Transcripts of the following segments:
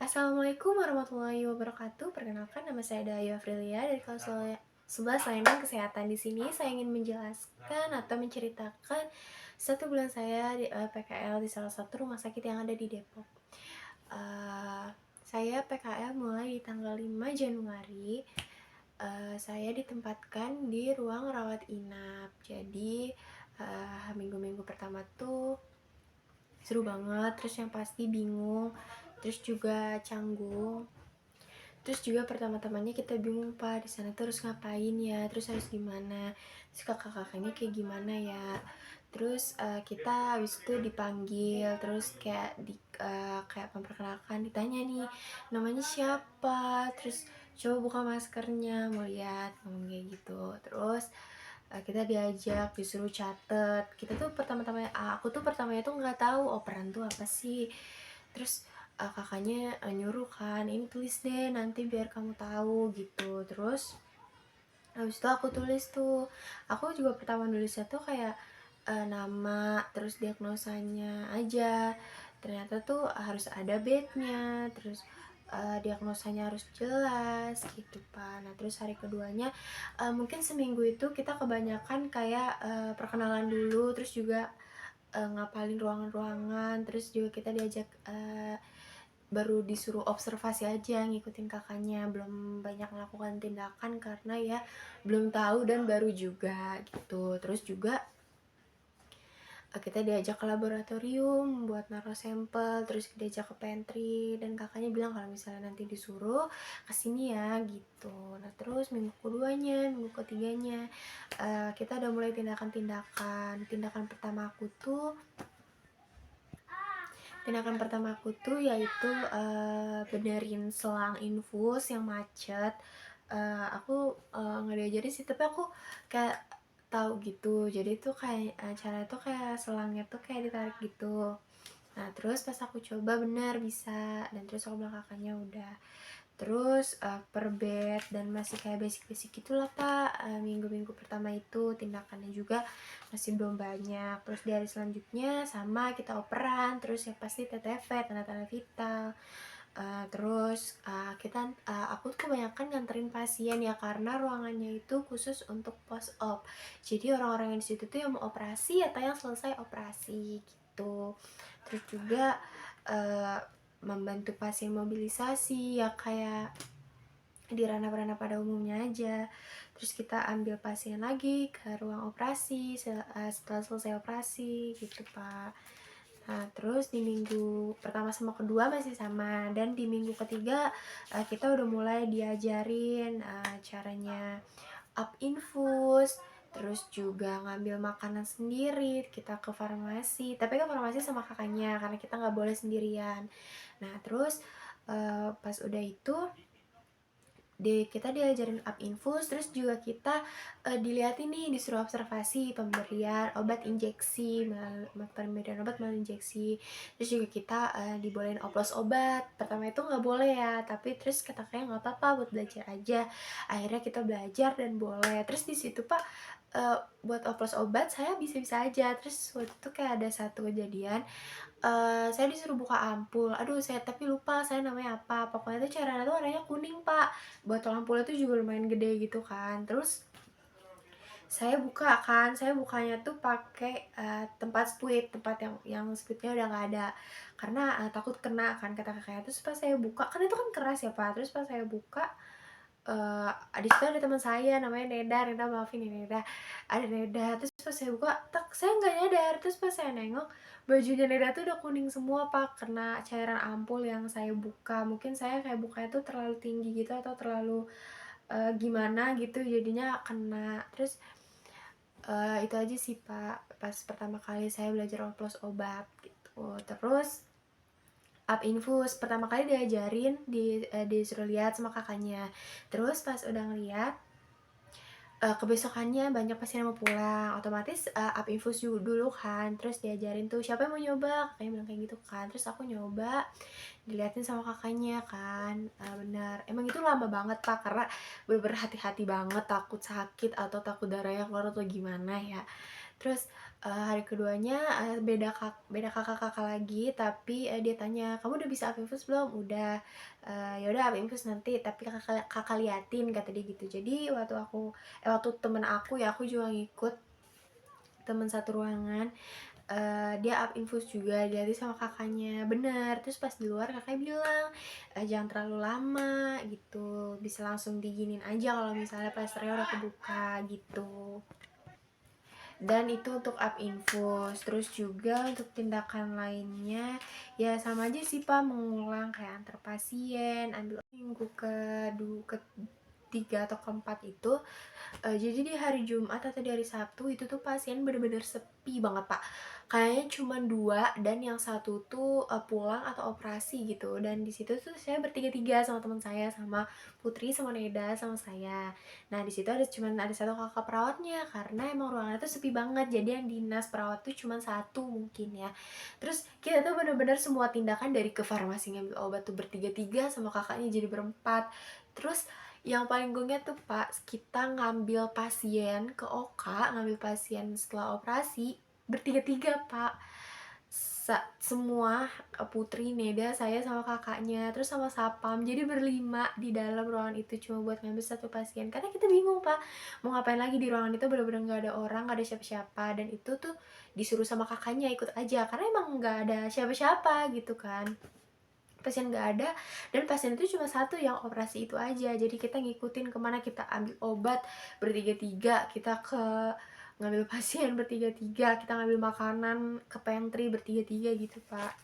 Assalamualaikum warahmatullahi wabarakatuh. Perkenalkan nama saya Daya Afrilia dari kelas 11 Layanan Kesehatan. Di sini saya ingin menjelaskan atau menceritakan satu bulan saya di PKL di salah satu rumah sakit yang ada di Depok. Eh, saya PKL mulai di tanggal 5 Januari. Saya ditempatkan di ruang rawat inap. Jadi minggu-minggu pertama tuh seru banget, terus yang pasti bingung, terus juga canggung. Terus juga pertama-tamanya kita bingung pak di sana terus ngapain ya, terus harus gimana, terus kakak-kakaknya kayak gimana ya. Terus kita habis itu dipanggil, terus kayak memperkenalkan, ditanya nih namanya siapa, terus coba buka maskernya mau lihat, ngomong kayak gitu. Terus kita diajak disuruh catet. Kita tuh aku tuh pertamanya tuh nggak tahu operan tuh apa sih. Terus kakaknya nyuruh kan, ini tulis deh nanti biar kamu tahu gitu. Terus habis itu aku tulis tuh, aku juga pertama nulisnya tuh kayak nama terus diagnosanya aja. Ternyata tuh harus ada bednya, terus diagnosanya harus jelas gitu pak. Nah terus hari keduanya mungkin seminggu itu kita kebanyakan kayak perkenalan dulu, terus juga ngapalin ruangan-ruangan, terus juga kita diajak baru disuruh observasi aja ngikutin kakaknya, belum banyak melakukan tindakan karena ya belum tahu dan baru juga gitu. Terus juga kita diajak ke laboratorium buat naruh sampel, terus diajak ke pantry dan kakaknya bilang kalau misalnya nanti disuruh kesini ya gitu. Nah terus minggu keduanya, minggu ketiganya kita udah mulai tindakan pertama aku tuh yaitu benerin selang infus yang macet. Aku nggak diajarin sih, tapi aku kayak tahu gitu. Jadi tuh kayak cara tuh kayak selangnya tuh kayak ditarik gitu. Nah terus pas aku coba benar bisa, dan terus aku bilang kakaknya udah. Terus per bed dan masih kayak basic-basic gitulah pak. Minggu-minggu pertama itu tindakannya juga masih belum banyak. Terus di hari selanjutnya sama kita operan, terus ya pasti TTV, tanda-tanda vital. Terus aku tuh kebanyakan nganterin pasien ya, karena ruangannya itu khusus untuk post op. Jadi orang-orang yang di situ tuh yang mau operasi atau yang selesai operasi gitu. Terus juga uh, membantu pasien mobilisasi ya kayak di ranah-ranah pada umumnya aja. Terus kita ambil pasien lagi ke ruang operasi setelah selesai operasi gitu pak. Nah terus di minggu pertama sama kedua masih sama, dan di minggu ketiga kita udah mulai diajarin caranya up infus, terus juga ngambil makanan sendiri. Kita ke farmasi, tapi ke farmasi sama kakaknya karena kita nggak boleh sendirian. Nah terus pas udah itu kita diajarin up infus, terus juga kita dilihatin nih, disuruh observasi pemberian obat injeksi, melalui injeksi. Terus juga kita dibolehin oplos obat. Pertama itu nggak boleh ya, tapi terus kata kayak nggak apa-apa buat belajar aja. Akhirnya kita belajar dan boleh. Terus di situ pak buat oplos obat saya bisa-bisa aja. Terus waktu itu kayak ada satu kejadian, saya disuruh buka ampul, aduh saya tapi lupa saya namanya apa, pokoknya tuh cairannya tuh warnanya kuning pak, botol ampulnya tuh juga lumayan gede gitu kan. Terus saya bukanya tuh pakai tempat yang speednya udah nggak ada, karena takut kena kan kata kakaknya. Terus pas saya buka, kan itu kan keras ya pak, terus pas saya buka di situ ada teman saya namanya Neda, maafin ya Neda, ada Neda. Terus pas saya buka, saya nggak nyadar. Terus pas saya nengok, bajunya Neda tuh udah kuning semua pak, karena cairan ampul yang saya buka. Mungkin saya kayak bukanya tuh terlalu tinggi gitu atau terlalu gimana gitu, jadinya kena. Terus itu aja sih pak, pas pertama kali saya belajar oplos obat gitu. Terus up infus pertama kali diajarin disuruh lihat sama kakaknya. Terus pas udah ngeliat, kebesokannya banyak pasien yang mau pulang, otomatis up infus dulu kan. Terus diajarin tuh siapa yang mau nyoba, kakaknya bilang kayak gitu kan. Terus aku nyoba, diliatin sama kakaknya kan. Benar emang itu lama banget pak, karena bener-bener hati-hati banget, takut sakit atau takut darahnya keluar atau gimana ya. Terus Hari keduanya, beda kakak-kakak lagi, tapi, dia tanya, "Kamu udah bisa up infus belum?" "Udah." "Ya udah up infus nanti, tapi Kakak Kakak liatin," kata dia gitu. Jadi waktu temen aku ya, aku juga ngikut temen satu ruangan, dia up infus juga, diliatin sama kakaknya, bener. Terus pas di luar kakaknya bilang, "Jangan terlalu lama," gitu, "bisa langsung diginiin aja kalau misalnya plesternya udah kebuka," gitu. Dan itu untuk up infus. Terus juga untuk tindakan lainnya ya sama aja sih Pak, mengulang kayak antar pasien, ambil minggu ketiga atau keempat itu. Jadi di hari Jumat atau di hari Sabtu itu tuh pasien bener-bener sepi banget, Pak. Kayaknya cuma 2 dan yang satu tuh, pulang atau operasi gitu, dan di situ tuh saya bertiga-tiga sama teman saya, sama Putri, sama Neda, sama saya. Nah, di situ ada satu kakak perawatnya karena emang ruangannya tuh sepi banget, jadi yang dinas perawat tuh cuma satu mungkin ya. Terus kita tuh bener-bener semua tindakan dari ke farmasi ngambil obat tuh bertiga-tiga sama kakaknya jadi berempat. Terus yang paling gongnya tuh Pak, kita ngambil pasien ke OK, ngambil pasien setelah operasi, bertiga-tiga Pak. Semua, Putri, Neda, saya sama kakaknya, terus sama satpam, jadi berlima di dalam ruangan itu cuma buat ngambil satu pasien. Karena kita bingung Pak, mau ngapain lagi di ruangan itu, bener-bener nggak ada orang, nggak ada siapa-siapa, dan itu tuh disuruh sama kakaknya ikut aja, karena emang nggak ada siapa-siapa gitu kan. Pasien nggak ada, dan pasien itu cuma satu yang operasi itu aja, jadi kita ngikutin kemana kita ambil obat bertiga-tiga, kita ngambil pasien bertiga-tiga, kita ngambil makanan ke pantry bertiga-tiga gitu Pak.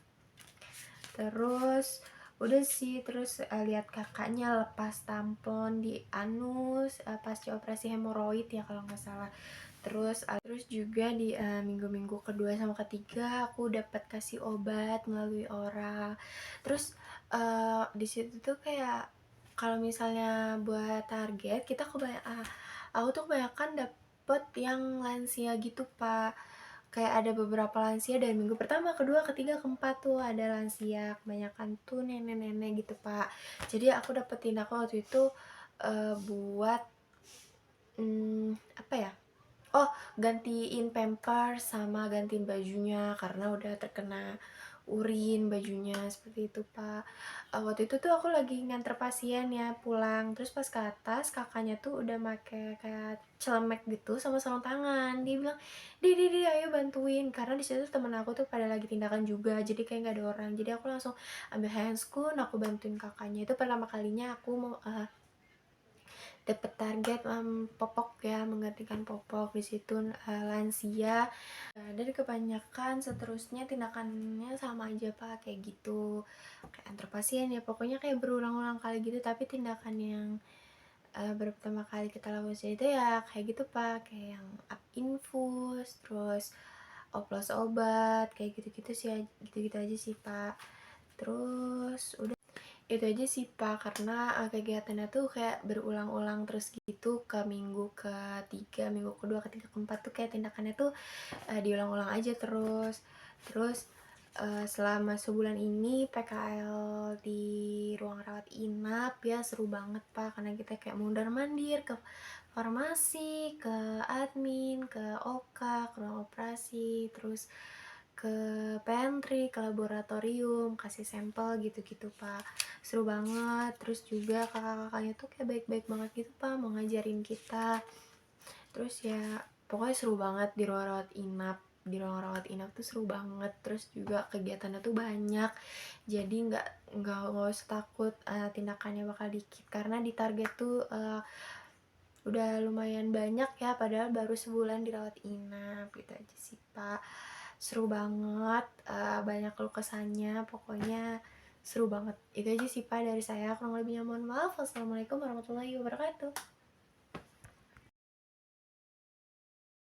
Terus udah sih, terus lihat kakaknya lepas tampon di anus pasca operasi hemoroid ya kalau nggak salah. Terus juga di minggu-minggu kedua sama ketiga aku dapat kasih obat melalui oral. Terus di situ tuh kayak kalau misalnya buat target aku tuh kebanyakan dapet yang lansia gitu Pak. Kayak ada beberapa lansia dari minggu pertama, kedua, ketiga, keempat tuh ada lansia, kebanyakan tuh nenek-nenek gitu Pak. Jadi aku dapet tindakan waktu itu buat apa ya, gantiin pampers sama gantiin bajunya karena udah terkena urin bajunya, seperti itu Pak. Waktu itu tuh aku lagi nganter pasien ya pulang, terus pas ke atas kakaknya tuh udah make kayak celemek gitu sama sarung tangan. Dia bilang, di ayo bantuin," karena di situ temen aku tuh pada lagi tindakan juga, jadi kayak nggak ada orang. Jadi aku langsung ambil handscoon, aku bantuin kakaknya. Itu pertama kalinya aku mau dapat target popok ya, menggantikan popok di situ lansia. Dan kebanyakan seterusnya tindakannya sama aja Pak, kayak gitu, kayak antar pasien ya, pokoknya kayak berulang-ulang kali gitu, tapi tindakan yang pertama kali kita lakukan itu ya kayak gitu Pak, kayak yang up infus, terus oplos obat, kayak gitu-gitu sih, gitu-gitu aja sih Pak. Terus udah itu aja sih Pak, karena kegiatannya tuh kayak berulang-ulang terus gitu ke minggu ketiga, minggu kedua, ketiga, keempat tuh kayak tindakannya tuh diulang-ulang aja terus. Terus selama sebulan ini PKL di ruang rawat inap ya seru banget Pak, karena kita kayak mondar-mandir ke farmasi, ke admin, ke OK, ke ruang operasi, terus ke pantry, ke laboratorium, kasih sampel gitu-gitu Pak. Seru banget. Terus juga kakak-kakaknya tuh kayak baik-baik banget gitu Pak, mau ngajarin kita. Terus ya pokoknya seru banget di ruang rawat inap. Di ruang rawat inap tuh seru banget. Terus juga kegiatannya tuh banyak, jadi nggak usah takut tindakannya bakal dikit, karena di target tuh udah lumayan banyak ya, padahal baru sebulan dirawat inap. Gitu aja sih Pak, seru banget, banyak keluh kesahnya, pokoknya seru banget. Itu aja sih Pak dari saya, kurang lebihnya mohon maaf. Wassalamualaikum warahmatullahi wabarakatuh.